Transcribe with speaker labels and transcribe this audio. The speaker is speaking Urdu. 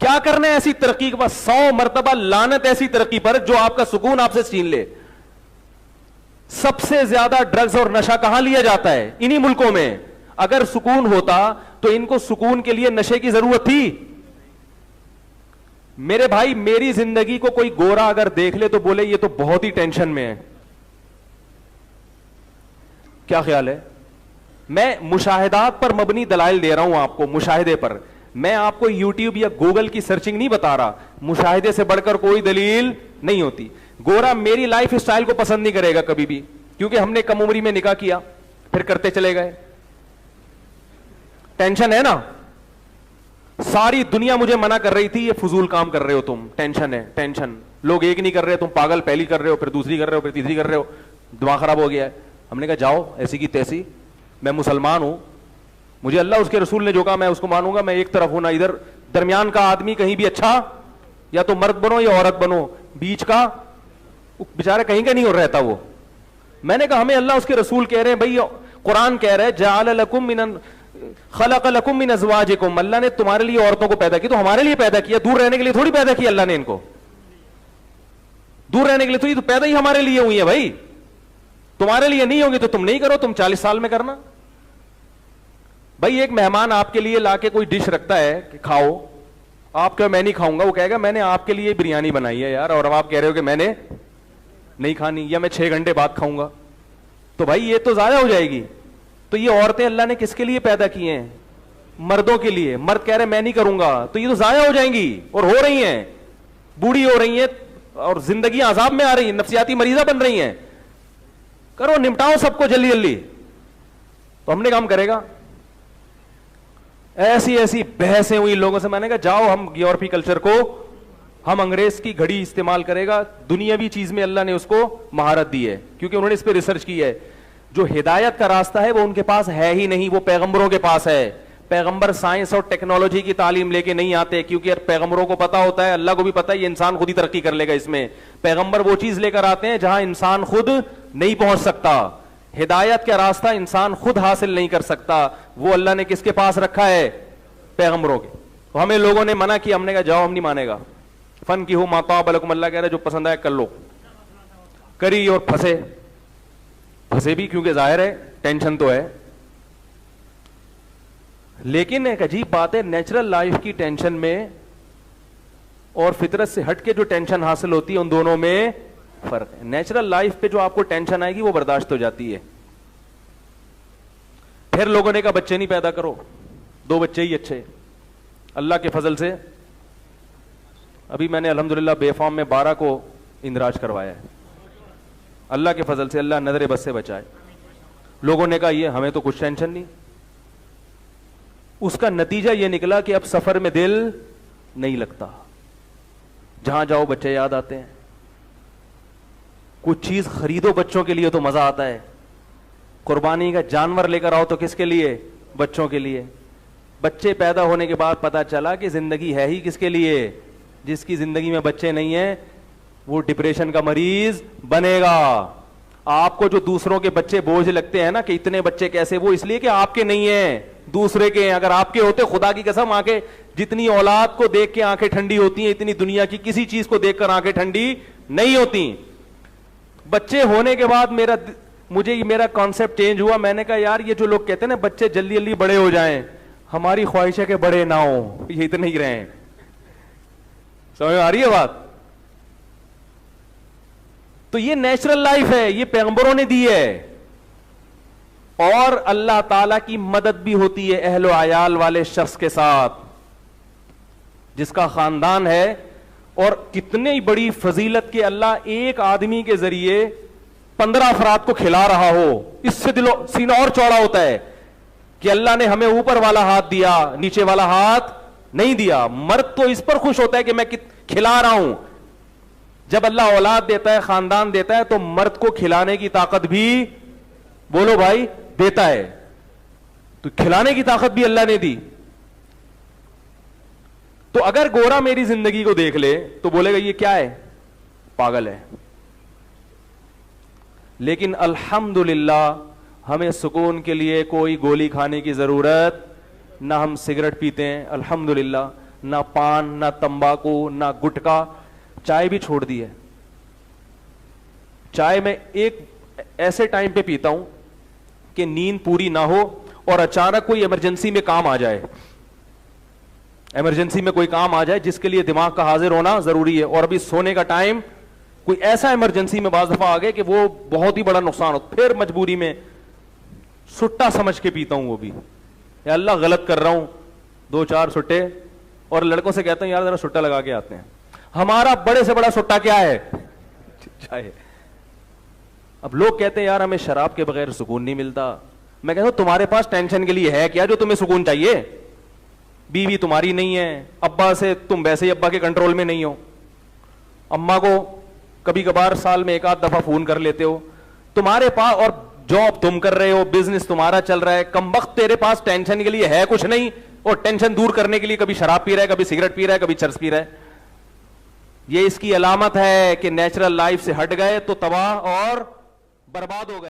Speaker 1: کیا کرنا ہے ایسی ترقی کے بعد؟ 100 مرتبہ لعنت ایسی ترقی پر جو آپ کا سکون آپ سے چھین لے. سب سے زیادہ ڈرگز اور نشہ کہاں لیا جاتا ہے؟ انہی ملکوں میں. اگر سکون ہوتا تو ان کو سکون کے لیے نشے کی ضرورت تھی؟ میرے بھائی میری زندگی کو کوئی گورا اگر دیکھ لے تو بولے یہ تو بہت ہی ٹینشن میں ہے. کیا خیال ہے؟ میں مشاہدات پر مبنی دلائل دے رہا ہوں آپ کو, مشاہدے پر. میں آپ کو یوٹیوب یا گوگل کی سرچنگ نہیں بتا رہا. مشاہدے سے بڑھ کر کوئی دلیل نہیں ہوتی. گورا میری لائف اسٹائل کو پسند نہیں کرے گا کبھی بھی, کیونکہ ہم نے کم عمری میں نکاح کیا پھر کرتے چلے گئے. ٹینشن ہے نا. ساری دنیا مجھے منع کر رہی تھی یہ فضول کام کر رہے ہو تم, ٹینشن ہے ٹینشن. لوگ ایک نہیں کر رہے, تم پاگل, پہلی کر رہے ہو پھر دوسری کر رہے ہو پھر تیسری کر رہے ہو, دماغ خراب ہو گیا ہے. ہم نے کہا جاؤ ایسی کی تیسی, میں مسلمان ہوں, مجھے اللہ اس کے رسول نے جو کہا میں اس کو مانوں گا. میں ایک طرف ہوں, نہ ادھر درمیان کا آدمی کہیں بھی اچھا, یا تو مرد بنو یا عورت بنو, بیچ کا بیچارہ کہیں کا نہیں ہو رہتا وہ. میں نے کہا ہمیں اللہ اس کے رسول کہہ رہے ہیں بھائی, قرآن کہہ رہے جعل لکم من خلق لکم من ازواجکم, اللہ نے تمہارے لیے عورتوں کو پیدا کی, تو ہمارے لیے پیدا کیا, دور رہنے کے لیے تھوڑی پیدا کیا اللہ نے ان کو. دور رہنے کے لیے تو یہ تو پیدا ہی ہمارے لیے ہوئی ہے بھائی. تمہارے لیے نہیں ہوگی تو تم نہیں کرو, تم 40 سال میں کرنا. بھائی ایک مہمان آپ کے لیے لا کے کوئی ڈش رکھتا ہے کہ کھاؤ, آپ کہو میں نہیں کھاؤں گا, وہ کہے گا میں نے آپ کے لیے بریانی بنائی ہے یار, اور اب آپ کہہ رہے ہو کہ میں نے نہیں کھانی, یا میں 6 گھنٹے بعد کھاؤں گا, تو بھائی یہ تو ضائع ہو جائے گی. تو یہ عورتیں اللہ نے کس کے لیے پیدا کی ہیں؟ مردوں کے لیے. مرد کہہ رہے میں نہیں کروں گا, تو یہ تو ضائع ہو جائیں گی, اور ہو رہی ہیں, بوڑھی ہو رہی ہیں اور زندگی عذاب میں آ رہی ہیں, نفسیاتی مریضہ بن رہی ہیں. کرو نمٹاؤ سب کو جلدی جلدی. تو ہم نے کام کرے گا. ایسی ایسی بحثیں ہوئی لوگوں سے. میں نے کہا جاؤ ہم یورپی کلچر کو, ہم انگریز کی گھڑی استعمال کرے گا. دنیاوی چیز میں اللہ نے اس کو مہارت دی ہے, کیونکہ انہوں نے اس پہ ریسرچ کی ہے. جو ہدایت کا راستہ ہے وہ ان کے پاس ہے ہی نہیں, وہ پیغمبروں کے پاس ہے. پیغمبر سائنس اور ٹیکنالوجی کی تعلیم لے کے نہیں آتے, کیونکہ پیغمبروں کو پتا ہوتا ہے, اللہ کو بھی پتا ہے یہ انسان خود ہی ترقی کر لے گا اس میں. پیغمبر وہ چیز لے کر آتے ہیں جہاں انسان خود نہیں پہنچ سکتا. ہدایت کا راستہ انسان خود حاصل نہیں کر سکتا, وہ اللہ نے کس کے پاس رکھا ہے؟ پیغمبروں کے. تو ہمیں لوگوں نے منع کیا, ہم نے کہا جاؤ ہم نہیں مانے گا. فن کی ہو ما طاب لکم, اللہ کہہ رہا ہے جو پسند آئے کر لو. کری اور پھنسے بھی, کیونکہ ظاہر ہے ٹینشن تو ہے. لیکن ایک عجیب بات ہے, نیچرل لائف کی ٹینشن میں اور فطرت سے ہٹ کے جو ٹینشن حاصل ہوتی ہے ان دونوں میں فرق ہے. نیچرل لائف پہ جو آپ کو ٹینشن آئے گی وہ برداشت ہو جاتی ہے. پھر لوگوں نے کہا بچے نہیں پیدا کرو, 2 بچے ہی اچھے. اللہ کے فضل سے ابھی میں نے الحمدللہ بے فارم میں 12 کو اندراج کروایا ہے. اللہ کے فضل سے, اللہ نظر بد سے بچائے. لوگوں نے کہا یہ ہمیں تو کچھ ٹینشن نہیں. اس کا نتیجہ یہ نکلا کہ اب سفر میں دل نہیں لگتا, جہاں جاؤ بچے یاد آتے ہیں. کچھ چیز خریدو بچوں کے لیے تو مزہ آتا ہے, قربانی کا جانور لے کر آؤ تو کس کے لیے؟ بچوں کے لیے. بچے پیدا ہونے کے بعد پتا چلا کہ زندگی ہے ہی کس کے لیے؟ جس کی زندگی میں بچے نہیں ہیں وہ ڈپریشن کا مریض بنے گا. آپ کو جو دوسروں کے بچے بوجھ لگتے ہیں نا کہ اتنے بچے کیسے, وہ اس لیے کہ آپ کے نہیں ہیں, دوسرے کے ہیں. اگر آپ کے ہوتے, خدا کی قسم, آنکھیں جتنی اولاد کو دیکھ کے آنکھیں ٹھنڈی ہوتی ہیں اتنی دنیا کی کسی چیز کو دیکھ کر آنکھیں ٹھنڈی نہیں ہوتی. بچے ہونے کے بعد مجھے میرا کانسیپٹ چینج ہوا. میں نے کہا یار یہ جو لوگ کہتے ہیں نا بچے جلدی جلدی بڑے ہو جائیں, ہماری خواہش ہے کہ بڑے نہ ہوں, یہ اتنے ہی رہیں. سمجھ میں آ رہی ہے بات؟ تو یہ نیچرل لائف ہے, یہ پیغمبروں نے دی ہے. اور اللہ تعالی کی مدد بھی ہوتی ہے اہل و عیال والے شخص کے ساتھ جس کا خاندان ہے. اور کتنی بڑی فضیلت کے اللہ ایک آدمی کے ذریعے 15 افراد کو کھلا رہا ہو, اس سے سینہ اور چوڑا ہوتا ہے کہ اللہ نے ہمیں اوپر والا ہاتھ دیا, نیچے والا ہاتھ نہیں دیا. مرد تو اس پر خوش ہوتا ہے کہ میں کھلا رہا ہوں. جب اللہ اولاد دیتا ہے, خاندان دیتا ہے, تو مرد کو کھلانے کی طاقت بھی, بولو بھائی, دیتا ہے. تو کھلانے کی طاقت بھی اللہ نے دی. تو اگر گورا میری زندگی کو دیکھ لے تو بولے گا یہ کیا ہے, پاگل ہے. لیکن الحمدللہ ہمیں سکون کے لیے کوئی گولی کھانے کی ضرورت نہ, ہم سگریٹ پیتے ہیں الحمدللہ, نہ پان, نہ تمباکو, نہ گٹکا, چائے بھی چھوڑ دی ہے. چائے میں ایک ایسے ٹائم پہ پیتا ہوں کہ نیند پوری نہ ہو اور اچانک کوئی ایمرجنسی میں کام آ جائے, ایمرجنسی میں کوئی کام آ جائے جس کے لیے دماغ کا حاضر ہونا ضروری ہے, اور ابھی سونے کا ٹائم کوئی ایسا ایمرجنسی میں بعض دفعہ آ گئے کہ وہ بہت ہی بڑا نقصان ہو, پھر مجبوری میں سٹا سمجھ کے پیتا ہوں وہ بھی, یا اللہ غلط کر رہا ہوں, 2-4 سٹے, اور لڑکوں سے کہتا ہوں یار ذرا سٹا لگا کے آتے ہیں. ہمارا بڑے سے بڑا سٹا کیا ہے؟ چائے. اب لوگ کہتے ہیں یار ہمیں شراب کے بغیر سکون نہیں ملتا. میں کہتا ہوں تمہارے پاس ٹینشن کے لیے ہے کیا جو تمہیں سکون چاہیے؟ بیوی تمہاری نہیں ہے, ابا سے تم ویسے ہی ابا کے کنٹرول میں نہیں ہو, اما کو کبھی کبھار سال میں 1-8 دفعہ فون کر لیتے ہو, تمہارے پاس, اور جاب تم کر رہے ہو, بزنس تمہارا چل رہا ہے, کم وقت تیرے پاس ٹینشن کے لیے ہے کچھ نہیں, اور ٹینشن دور کرنے کے لیے کبھی شراب پی رہا ہے, کبھی سگریٹ پی رہا ہے, کبھی چرس پی رہا ہے. یہ اس کی علامت ہے کہ نیچرل لائف سے ہٹ گئے تو تباہ اور برباد ہو گئے.